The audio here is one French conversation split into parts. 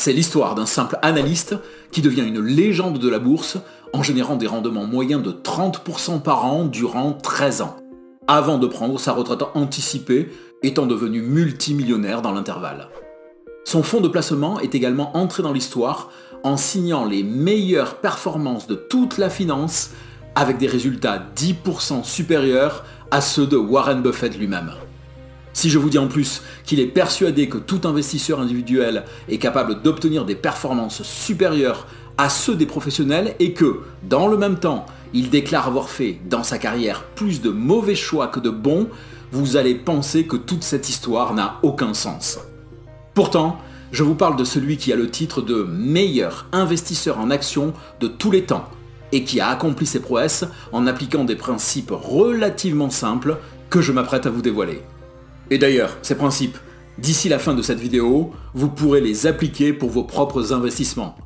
C'est l'histoire d'un simple analyste qui devient une légende de la bourse en générant des rendements moyens de 30% par an durant 13 ans, avant de prendre sa retraite anticipée, étant devenu multimillionnaire dans l'intervalle. Son fonds de placement est également entré dans l'histoire en signant les meilleures performances de toute la finance avec des résultats 10% supérieurs à ceux de Warren Buffett lui-même. Si je vous dis en plus qu'il est persuadé que tout investisseur individuel est capable d'obtenir des performances supérieures à ceux des professionnels et que, dans le même temps, il déclare avoir fait dans sa carrière plus de mauvais choix que de bons, vous allez penser que toute cette histoire n'a aucun sens. Pourtant, je vous parle de celui qui a le titre de meilleur investisseur en actions de tous les temps et qui a accompli ses prouesses en appliquant des principes relativement simples que je m'apprête à vous dévoiler. Et d'ailleurs, ces principes, d'ici la fin de cette vidéo, vous pourrez les appliquer pour vos propres investissements.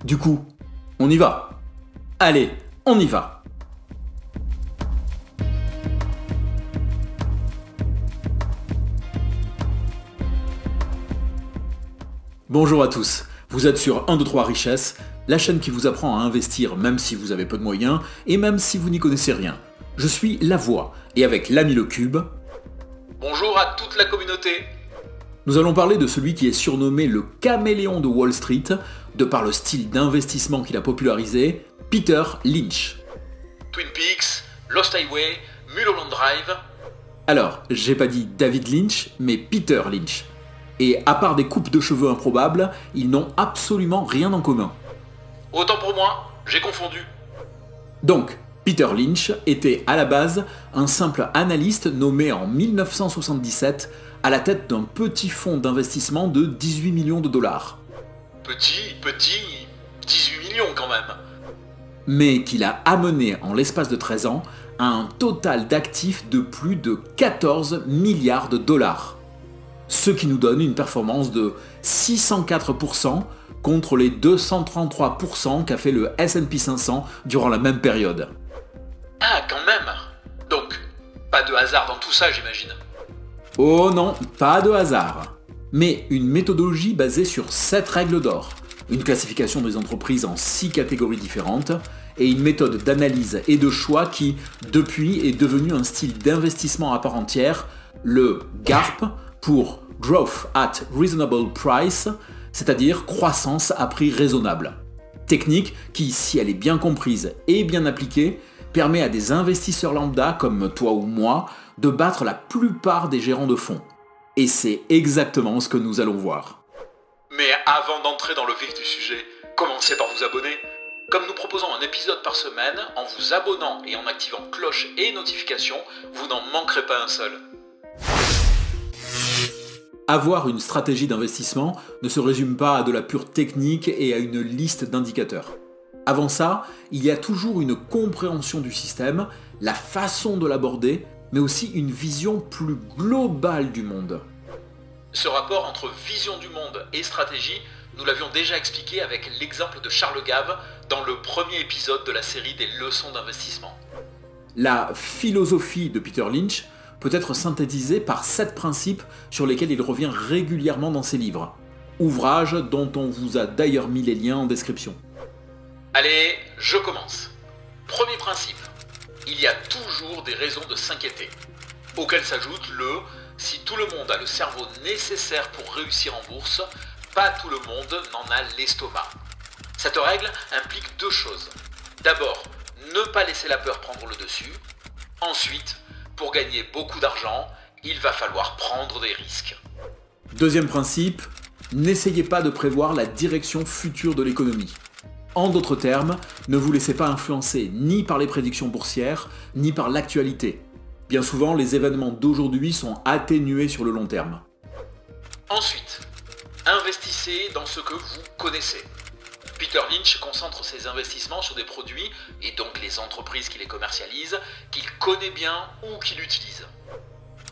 Du coup, on y va. Allez, on y va. Bonjour à tous, vous êtes sur 1, 2, 3 Richesses, la chaîne qui vous apprend à investir même si vous avez peu de moyens et même si vous n'y connaissez rien. Je suis La Voix et avec l'ami Le Cube... Bonjour à toute la communauté. Nous allons parler de celui qui est surnommé le caméléon de Wall Street, de par le style d'investissement qu'il a popularisé, Peter Lynch. Twin Peaks, Lost Highway, Mulholland Drive. Alors, j'ai pas dit David Lynch, mais Peter Lynch. Et à part des coupes de cheveux improbables, ils n'ont absolument rien en commun. Autant pour moi, j'ai confondu. Donc, Peter Lynch était à la base un simple analyste nommé en 1977 à la tête d'un petit fonds d'investissement de 18 millions de dollars. Petit, 18 millions quand même. Mais qu'il a amené en l'espace de 13 ans à un total d'actifs de plus de 14 milliards de dollars. Ce qui nous donne une performance de 604% contre les 233% qu'a fait le S&P 500 durant la même période. Ah, quand même. Donc, pas de hasard dans tout ça, j'imagine. Oh non, pas de hasard. Mais une méthodologie basée sur 7 règles d'or, une classification des entreprises en 6 catégories différentes, et une méthode d'analyse et de choix qui, depuis, est devenue un style d'investissement à part entière, le GARP, pour Growth at Reasonable Price, c'est-à-dire croissance à prix raisonnable. Technique qui, si elle est bien comprise et bien appliquée, permet à des investisseurs lambda comme toi ou moi de battre la plupart des gérants de fonds. Et c'est exactement ce que nous allons voir. Mais avant d'entrer dans le vif du sujet, commencez par vous abonner. Comme nous proposons un épisode par semaine, en vous abonnant et en activant cloche et notifications, vous n'en manquerez pas un seul. Avoir une stratégie d'investissement ne se résume pas à de la pure technique et à une liste d'indicateurs. Avant ça, il y a toujours une compréhension du système, la façon de l'aborder, mais aussi une vision plus globale du monde. Ce rapport entre vision du monde et stratégie, nous l'avions déjà expliqué avec l'exemple de Charles Gave dans le premier épisode de la série des leçons d'investissement. La philosophie de Peter Lynch peut être synthétisée par 7 principes sur lesquels il revient régulièrement dans ses livres, ouvrages dont on vous a d'ailleurs mis les liens en description. Allez, je commence. Premier principe, il y a toujours des raisons de s'inquiéter, auquel s'ajoute le « si tout le monde a le cerveau nécessaire pour réussir en bourse, pas tout le monde n'en a l'estomac ». Cette règle implique 2 choses. D'abord, ne pas laisser la peur prendre le dessus. Ensuite, pour gagner beaucoup d'argent, il va falloir prendre des risques. Deuxième principe, n'essayez pas de prévoir la direction future de l'économie. En d'autres termes, ne vous laissez pas influencer ni par les prédictions boursières, ni par l'actualité. Bien souvent, les événements d'aujourd'hui sont atténués sur le long terme. Ensuite, investissez dans ce que vous connaissez. Peter Lynch concentre ses investissements sur des produits, et donc les entreprises qui les commercialisent, qu'il connaît bien ou qu'il utilise.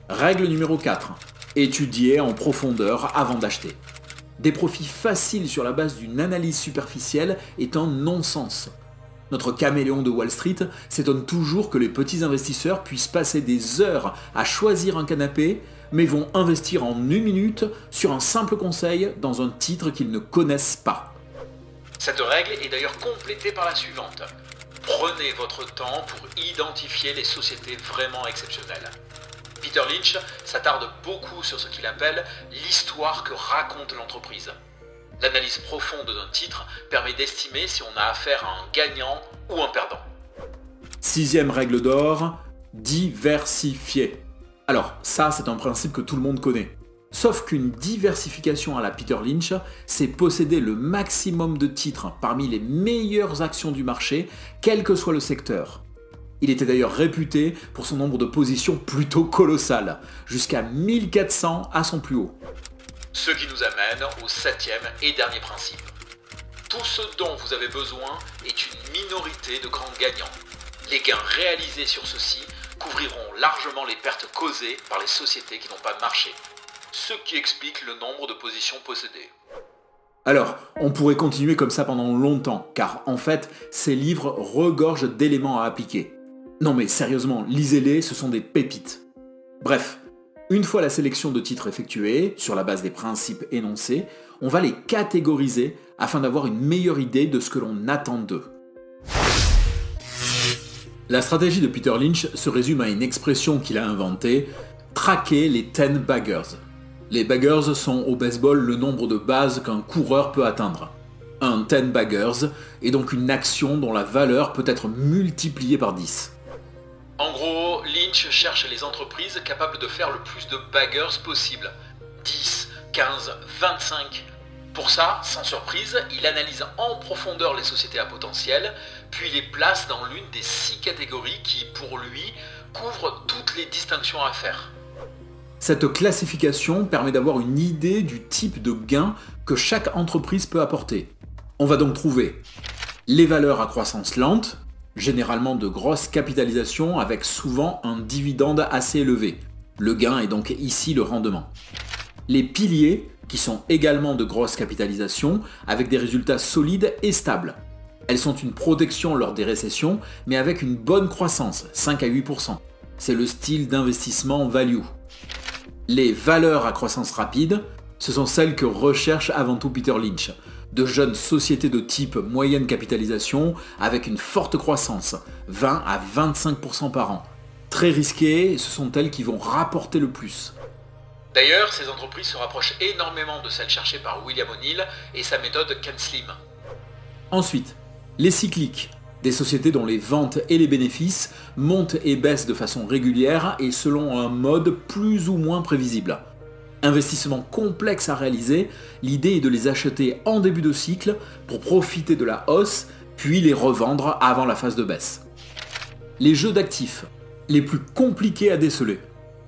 Règle numéro 4. Étudiez en profondeur avant d'acheter. Des profits faciles sur la base d'une analyse superficielle est un non-sens. Notre caméléon de Wall Street s'étonne toujours que les petits investisseurs puissent passer des heures à choisir un canapé, mais vont investir en 1 minute sur un simple conseil dans un titre qu'ils ne connaissent pas. Cette règle est d'ailleurs complétée par la suivante. Prenez votre temps pour identifier les sociétés vraiment exceptionnelles. Peter Lynch s'attarde beaucoup sur ce qu'il appelle l'histoire que raconte l'entreprise. L'analyse profonde d'un titre permet d'estimer si on a affaire à un gagnant ou un perdant. 6e règle d'or, diversifier. Alors ça, c'est un principe que tout le monde connaît. Sauf qu'une diversification à la Peter Lynch, c'est posséder le maximum de titres parmi les meilleures actions du marché, quel que soit le secteur. Il était d'ailleurs réputé pour son nombre de positions plutôt colossal, jusqu'à 1400 à son plus haut. Ce qui nous amène au 7e et dernier principe. Tout ce dont vous avez besoin est une minorité de grands gagnants. Les gains réalisés sur ceux-ci couvriront largement les pertes causées par les sociétés qui n'ont pas marché, ce qui explique le nombre de positions possédées. Alors, on pourrait continuer comme ça pendant longtemps, car en fait, ces livres regorgent d'éléments à appliquer. Non mais sérieusement, lisez-les, ce sont des pépites. Bref, une fois la sélection de titres effectuée, sur la base des principes énoncés, on va les catégoriser afin d'avoir une meilleure idée de ce que l'on attend d'eux. La stratégie de Peter Lynch se résume à une expression qu'il a inventée, traquer les 10 baggers. Les baggers sont au baseball le nombre de bases qu'un coureur peut atteindre. Un 10 baggers est donc une action dont la valeur peut être multipliée par 10. En gros, Lynch cherche les entreprises capables de faire le plus de baggers possible. 10, 15, 25. Pour ça, sans surprise, il analyse en profondeur les sociétés à potentiel, puis les place dans l'une des 6 catégories qui, pour lui, couvrent toutes les distinctions à faire. Cette classification permet d'avoir une idée du type de gain que chaque entreprise peut apporter. On va donc trouver les valeurs à croissance lente, généralement de grosse capitalisation avec souvent un dividende assez élevé. Le gain est donc ici le rendement. Les piliers, qui sont également de grosse capitalisation avec des résultats solides et stables. Elles sont une protection lors des récessions, mais avec une bonne croissance, 5 à 8%. C'est le style d'investissement value. Les valeurs à croissance rapide, ce sont celles que recherche avant tout Peter Lynch. De jeunes sociétés de type moyenne capitalisation avec une forte croissance, 20 à 25% par an. Très risquées, ce sont elles qui vont rapporter le plus. D'ailleurs, ces entreprises se rapprochent énormément de celles cherchées par William O'Neill et sa méthode CanSlim. Ensuite, les cycliques, des sociétés dont les ventes et les bénéfices montent et baissent de façon régulière et selon un mode plus ou moins prévisible. Investissement complexe à réaliser, l'idée est de les acheter en début de cycle pour profiter de la hausse, puis les revendre avant la phase de baisse. Les jeux d'actifs, les plus compliqués à déceler.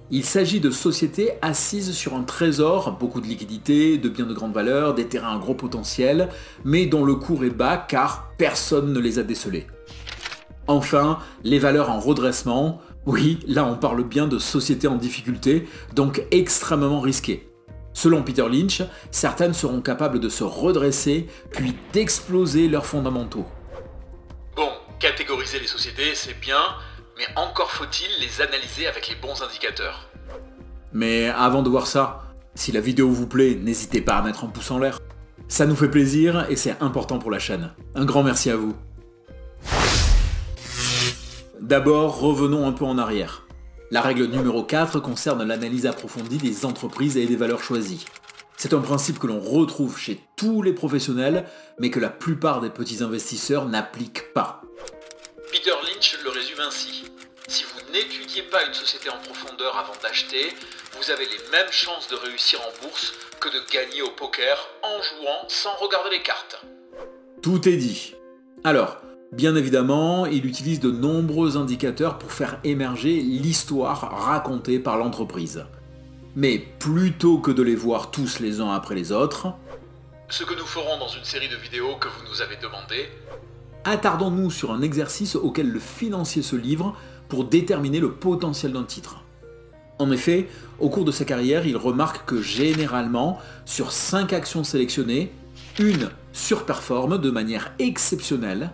Il s'agit de sociétés assises sur un trésor, beaucoup de liquidités, de biens de grande valeur, des terrains à gros potentiel, mais dont le cours est bas car personne ne les a décelés. Enfin, les valeurs en redressement, oui, là on parle bien de sociétés en difficulté, donc extrêmement risquées. Selon Peter Lynch, certaines seront capables de se redresser, puis d'exploser leurs fondamentaux. Bon, catégoriser les sociétés, c'est bien, mais encore faut-il les analyser avec les bons indicateurs. Mais avant de voir ça, si la vidéo vous plaît, n'hésitez pas à mettre un pouce en l'air. Ça nous fait plaisir et c'est important pour la chaîne. Un grand merci à vous. D'abord, revenons un peu en arrière. La règle numéro 4 concerne l'analyse approfondie des entreprises et des valeurs choisies. C'est un principe que l'on retrouve chez tous les professionnels, mais que la plupart des petits investisseurs n'appliquent pas. Peter Lynch le résume ainsi. Si vous n'étudiez pas une société en profondeur avant d'acheter, vous avez les mêmes chances de réussir en bourse que de gagner au poker en jouant sans regarder les cartes. Tout est dit. Alors, bien évidemment, il utilise de nombreux indicateurs pour faire émerger l'histoire racontée par l'entreprise. Mais plutôt que de les voir tous les uns après les autres, ce que nous ferons dans une série de vidéos que vous nous avez demandé, attardons-nous sur un exercice auquel le financier se livre pour déterminer le potentiel d'un titre. En effet, au cours de sa carrière, il remarque que généralement, sur 5 actions sélectionnées, une surperforme de manière exceptionnelle,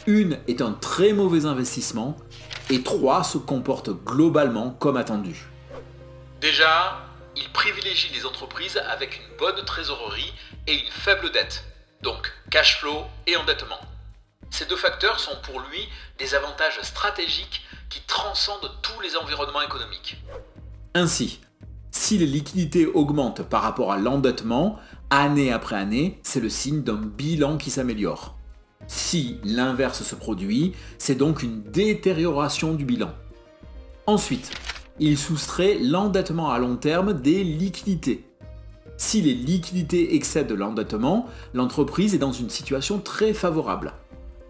1 est un très mauvais investissement et 3 se comportent globalement comme attendu. Déjà, il privilégie les entreprises avec une bonne trésorerie et une faible dette, donc cash flow et endettement. Ces deux facteurs sont pour lui des avantages stratégiques qui transcendent tous les environnements économiques. Ainsi, si les liquidités augmentent par rapport à l'endettement, année après année, c'est le signe d'un bilan qui s'améliore. Si l'inverse se produit, c'est donc une détérioration du bilan. Ensuite, il soustrait l'endettement à long terme des liquidités. Si les liquidités excèdent l'endettement, l'entreprise est dans une situation très favorable.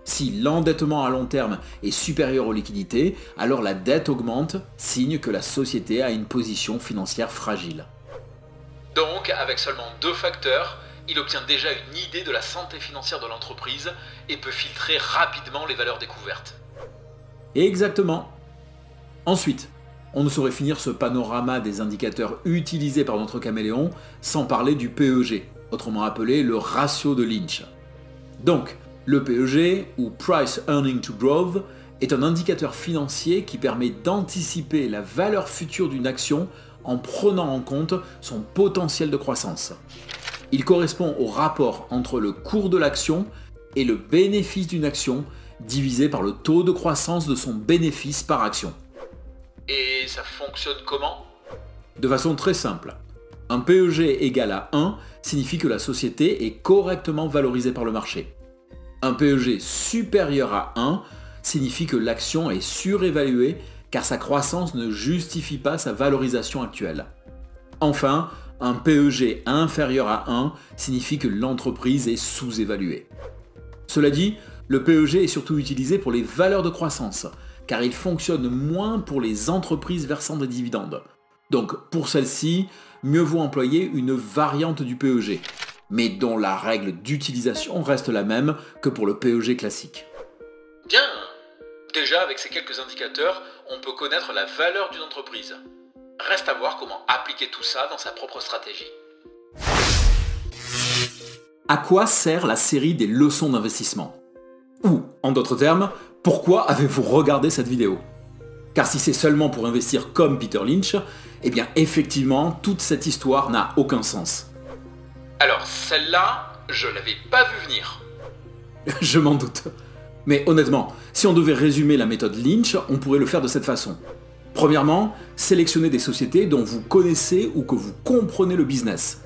Si l'endettement à long terme est supérieur aux liquidités, alors la dette augmente, signe que la société a une position financière fragile. Donc, avec seulement 2 facteurs, il obtient déjà une idée de la santé financière de l'entreprise et peut filtrer rapidement les valeurs découvertes. Exactement. Ensuite, on ne saurait finir ce panorama des indicateurs utilisés par notre caméléon sans parler du PEG, autrement appelé le ratio de Lynch. Donc, le PEG, ou Price Earning to Growth, est un indicateur financier qui permet d'anticiper la valeur future d'une action en prenant en compte son potentiel de croissance. Il correspond au rapport entre le cours de l'action et le bénéfice d'une action divisé par le taux de croissance de son bénéfice par action. Et ça fonctionne comment ? De façon très simple. Un PEG égal à 1 signifie que la société est correctement valorisée par le marché. Un PEG supérieur à 1 signifie que l'action est surévaluée car sa croissance ne justifie pas sa valorisation actuelle. Enfin, un PEG inférieur à 1 signifie que l'entreprise est sous-évaluée. Cela dit, le PEG est surtout utilisé pour les valeurs de croissance, car il fonctionne moins pour les entreprises versant des dividendes. Donc pour celles-ci, mieux vaut employer une variante du PEG, mais dont la règle d'utilisation reste la même que pour le PEG classique. Bien. Déjà, avec ces quelques indicateurs, on peut connaître la valeur d'une entreprise. Reste à voir comment appliquer tout ça dans sa propre stratégie. À quoi sert la série des leçons d'investissement ? Ou, en d'autres termes, pourquoi avez-vous regardé cette vidéo ? Car si c'est seulement pour investir comme Peter Lynch, eh bien effectivement, toute cette histoire n'a aucun sens. Alors, celle-là, je l'avais pas vue venir. Je m'en doute. Mais honnêtement, si on devait résumer la méthode Lynch, on pourrait le faire de cette façon. Premièrement, sélectionnez des sociétés dont vous connaissez ou que vous comprenez le business.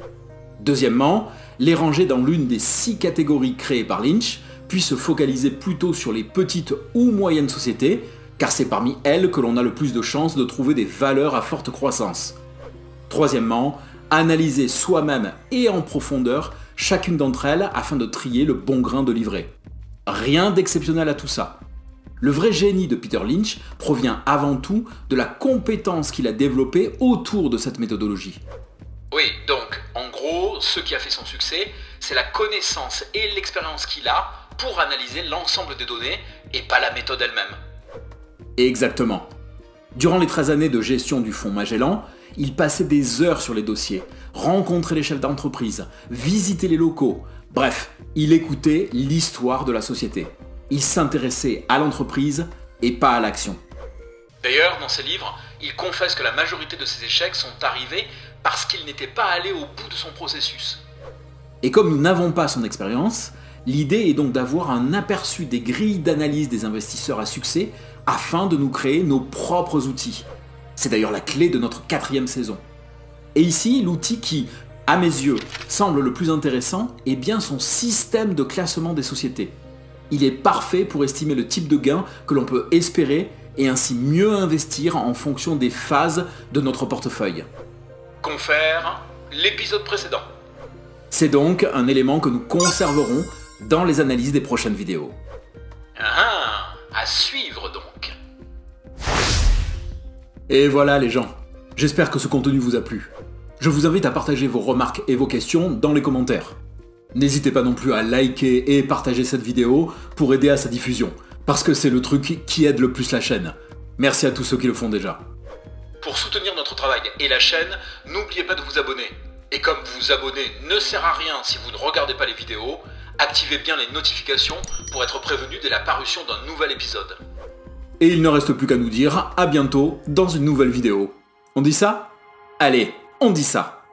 Deuxièmement, les ranger dans l'une des 6 catégories créées par Lynch, puis se focaliser plutôt sur les petites ou moyennes sociétés, car c'est parmi elles que l'on a le plus de chances de trouver des valeurs à forte croissance. Troisièmement, analyser soi-même et en profondeur chacune d'entre elles afin de trier le bon grain de livret. Rien d'exceptionnel à tout ça. Le vrai génie de Peter Lynch provient avant tout de la compétence qu'il a développée autour de cette méthodologie. Oui, donc, en gros, ce qui a fait son succès, c'est la connaissance et l'expérience qu'il a pour analyser l'ensemble des données et pas la méthode elle-même. Exactement. Durant les 13 années de gestion du fonds Magellan, il passait des heures sur les dossiers, rencontrait les chefs d'entreprise, visitait les locaux, bref, il écoutait l'histoire de la société. Il s'intéressait à l'entreprise et pas à l'action. D'ailleurs, dans ses livres, il confesse que la majorité de ses échecs sont arrivés parce qu'il n'était pas allé au bout de son processus. Et comme nous n'avons pas son expérience, l'idée est donc d'avoir un aperçu des grilles d'analyse des investisseurs à succès afin de nous créer nos propres outils. C'est d'ailleurs la clé de notre 4e saison. Et ici, l'outil qui, à mes yeux, semble le plus intéressant est bien son système de classement des sociétés. Il est parfait pour estimer le type de gain que l'on peut espérer et ainsi mieux investir en fonction des phases de notre portefeuille. Confère l'épisode précédent. C'est donc un élément que nous conserverons dans les analyses des prochaines vidéos. Ah, à suivre donc. Et voilà les gens, j'espère que ce contenu vous a plu. Je vous invite à partager vos remarques et vos questions dans les commentaires. N'hésitez pas non plus à liker et partager cette vidéo pour aider à sa diffusion, parce que c'est le truc qui aide le plus la chaîne. Merci à tous ceux qui le font déjà. Pour soutenir notre travail et la chaîne, n'oubliez pas de vous abonner. Et comme vous abonner ne sert à rien si vous ne regardez pas les vidéos, Activez bien les notifications pour être prévenu dès la parution d'un nouvel épisode. Et il ne reste plus qu'à nous dire à bientôt dans une nouvelle vidéo. On dit ça? Allez, on dit ça.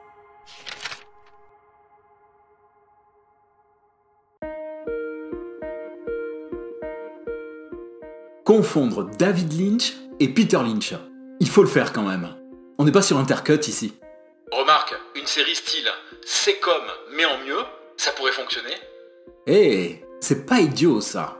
Confondre David Lynch et Peter Lynch. Il faut le faire quand même. On n'est pas sur Intercut ici. Remarque, une série style C'est comme, mais en mieux, ça pourrait fonctionner. Eh, c'est pas idiot ça.